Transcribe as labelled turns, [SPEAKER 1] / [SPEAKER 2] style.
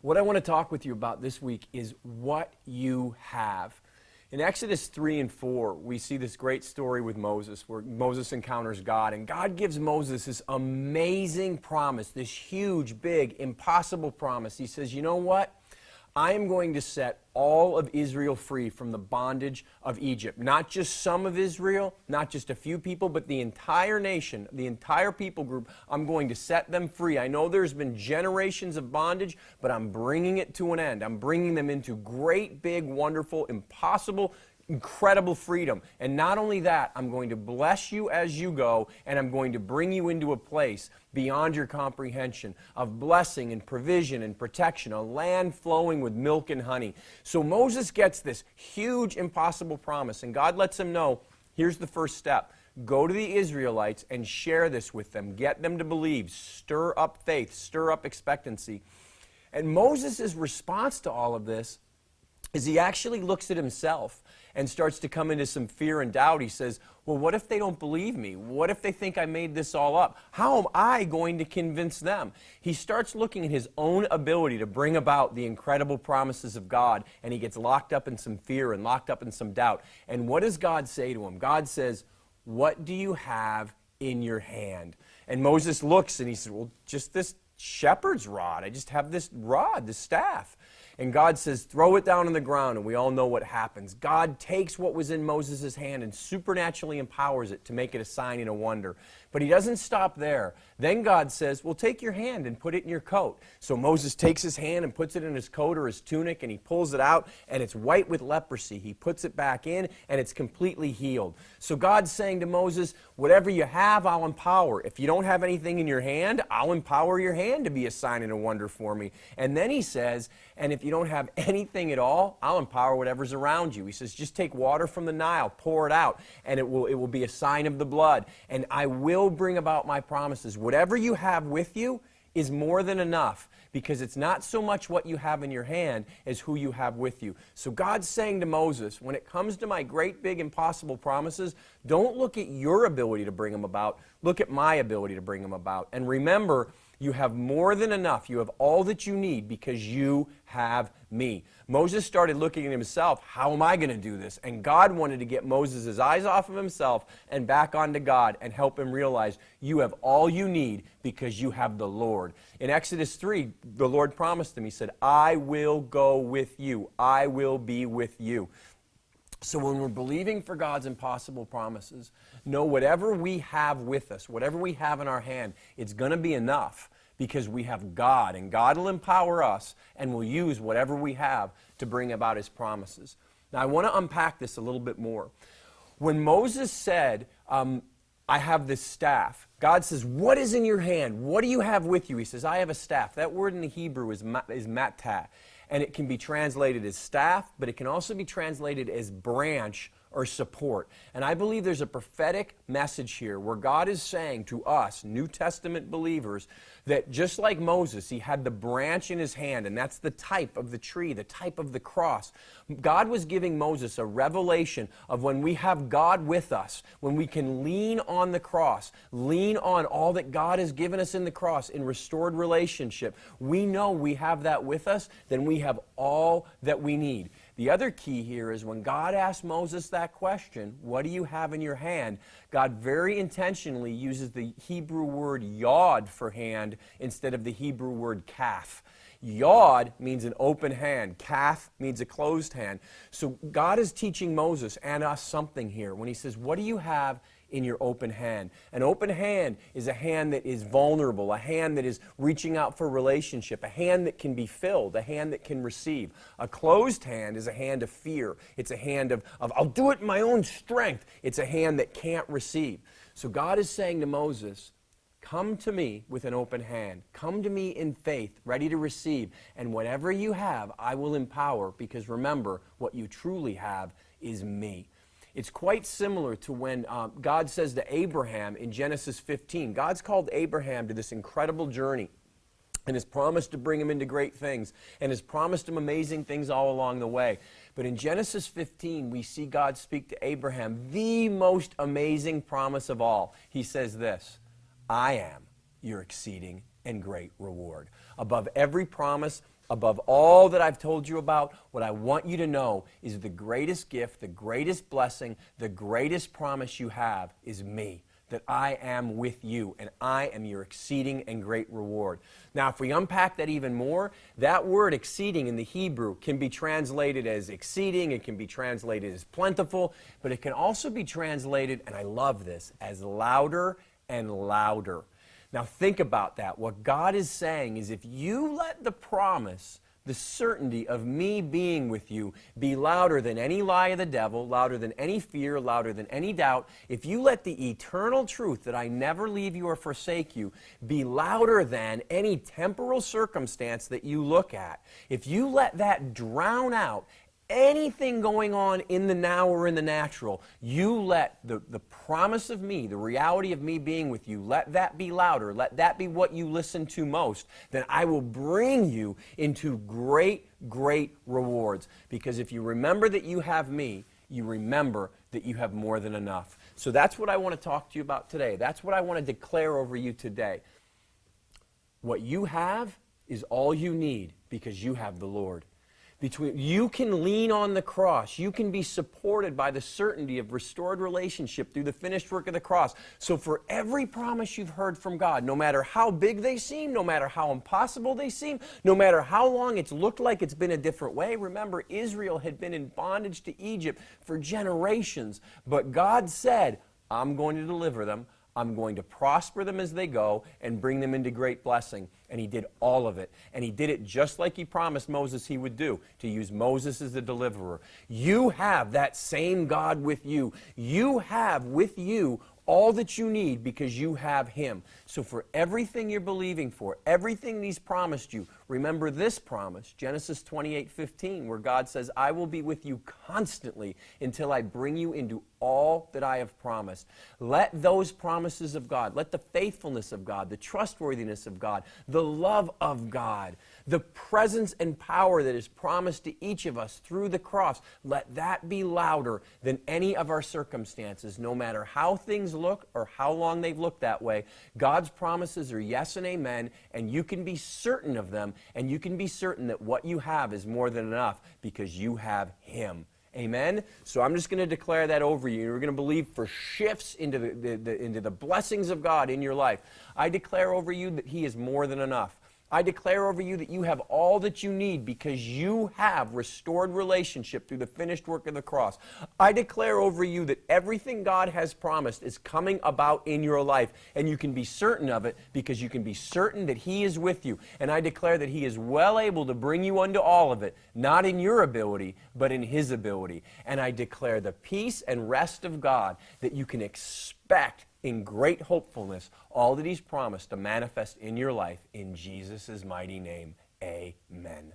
[SPEAKER 1] What I want to talk with you about this week is what you have. In Exodus 3 and 4, we see this great story with Moses, where Moses encounters God, and God gives Moses this amazing promise, this huge, big, impossible promise. He says, you know what? I am going to set all of Israel free from the bondage of Egypt. Not just some of Israel, not just a few people, but the entire nation, the entire people group. I'm going to set them free. I know there's been generations of bondage, but I'm bringing it to an end. I'm bringing them into great, big, wonderful, impossible, incredible freedom. And not only that, I'm going to bless you as you go, and I'm going to bring you into a place beyond your comprehension of blessing and provision and protection, a land flowing with milk and honey. So Moses gets this huge, impossible promise, and God lets him know, here's the first step. Go to the Israelites and share this with them. Get them to believe. Stir up faith. Stir up expectancy. And Moses' response to all of this is he actually looks at himself and starts to come into some fear and doubt. He says, well, what if they don't believe me? What if they think I made this all up? How am I going to convince them? He starts looking at his own ability to bring about the incredible promises of God, and he gets locked up in some fear and locked up in some doubt. And what does God say to him? God says, what do you have in your hand? And Moses looks and he says, well, just this shepherd's rod. I just have this rod, this staff. And God says, throw it down on the ground, and we all know what happens. God takes what was in Moses' hand and supernaturally empowers it to make it a sign and a wonder. But he doesn't stop there. Then God says, well, take your hand and put it in your coat. So Moses takes his hand and puts it in his coat or his tunic, and he pulls it out, and it's white with leprosy. He puts it back in, and it's completely healed. So God's saying to Moses, whatever you have, I'll empower. If you don't have anything in your hand, I'll empower your hand to be a sign and a wonder for me. And then he says, and if you don't have anything at all, I'll empower whatever's around you. He says, just take water from the Nile, pour it out, and it will be a sign of the blood. And I will bring about my promises. Whatever you have with you is more than enough, because it's not so much what you have in your hand as who you have with you. So God's saying to Moses, when it comes to my great, big, impossible promises, don't look at your ability to bring them about. Look at my ability to bring them about. And remember, you have more than enough. You have all that you need because you have me. Moses started looking at himself. How am I going to do this? And God wanted to get Moses' eyes off of himself and back onto God and help him realize you have all you need because you have the Lord. In Exodus 3, the Lord promised him, he said, I will go with you. I will be with you. So when we're believing for God's impossible promises, know whatever we have with us, whatever we have in our hand, it's going to be enough because we have God, and God will empower us and will use whatever we have to bring about his promises. Now, I want to unpack this a little bit more. When Moses said, I have this staff, God says, what is in your hand? What do you have with you? He says, I have a staff. That word in the Hebrew is matah. And it can be translated as staff, but it can also be translated as branch or support. And I believe there's a prophetic message here where God is saying to us, New Testament believers, that just like Moses, he had the branch in his hand, and that's the type of the tree, the type of the cross. God was giving Moses a revelation of when we have God with us, when we can lean on the cross, lean on all that God has given us in the cross in restored relationship. We know we have that with us, then we have all that we need. The other key here is when God asked Moses that question, what do you have in your hand? God very intentionally uses the Hebrew word yod for hand instead of the Hebrew word kaf. Yod means an open hand. Kaf means a closed hand. So God is teaching Moses and us something here when he says, what do you have in your open hand? An open hand is a hand that is vulnerable, a hand that is reaching out for relationship, a hand that can be filled, a hand that can receive. A closed hand is a hand of fear. It's a hand of I'll do it in my own strength. It's a hand that can't receive. So God is saying to Moses, come to me with an open hand. Come to me in faith, ready to receive. And whatever you have, I will empower, because remember, what you truly have is me. It's quite similar to when God says to Abraham in Genesis 15. God's called Abraham to this incredible journey and has promised to bring him into great things and has promised him amazing things all along the way. But in Genesis 15, we see God speak to Abraham the most amazing promise of all. He says this, I am your exceeding and great reward. Above every promise above all that I've told you about, what I want you to know is the greatest gift, the greatest blessing, the greatest promise you have is me. That I am with you, and I am your exceeding and great reward. Now, if we unpack that even more, that word exceeding in the Hebrew can be translated as exceeding, it can be translated as plentiful, but it can also be translated, and I love this, as louder and louder. Now, think about that. What God is saying is if you let the promise, the certainty of me being with you be louder than any lie of the devil, louder than any fear, louder than any doubt. If you let the eternal truth that I never leave you or forsake you be louder than any temporal circumstance that you look at, if you let that drown out anything going on in the now or in the natural, you let the promise of me, the reality of me being with you, let that be louder, let that be what you listen to most, then I will bring you into great, great rewards. Because if you remember that you have me, you remember that you have more than enough. So that's what I want to talk to you about today. That's what I want to declare over you today. What you have is all you need because you have the Lord. You can lean on the cross. You can be supported by the certainty of restored relationship through the finished work of the cross. So for every promise you've heard from God, no matter how big they seem, no matter how impossible they seem, no matter how long it's looked like it's been a different way. Remember, Israel had been in bondage to Egypt for generations. But God said, I'm going to deliver them. I'm going to prosper them as they go and bring them into great blessing. And he did all of it. And he did it just like he promised Moses he would do, to use Moses as the deliverer. You have that same God with you. You have with you all that you need because you have him. So for everything you're believing for, everything he's promised you, remember this promise, Genesis 28:15, where God says, I will be with you constantly until I bring you into all that I have promised. Let those promises of God, let the faithfulness of God, the trustworthiness of God, the love of God, the presence and power that is promised to each of us through the cross, let that be louder than any of our circumstances, no matter how things look or how long they've looked that way. God's promises are yes and amen, and you can be certain of them, and you can be certain that what you have is more than enough because you have him. Amen? So I'm just going to declare that over you. You're going to believe for shifts into the blessings of God in your life. I declare over you that he is more than enough. I declare over you that you have all that you need because you have restored relationship through the finished work of the cross. I declare over you that everything God has promised is coming about in your life, and you can be certain of it because you can be certain that he is with you. And I declare that he is well able to bring you unto all of it, not in your ability, but in his ability. And I declare the peace and rest of God that you can expect in great hopefulness, all that he's promised to manifest in your life in Jesus' mighty name. Amen.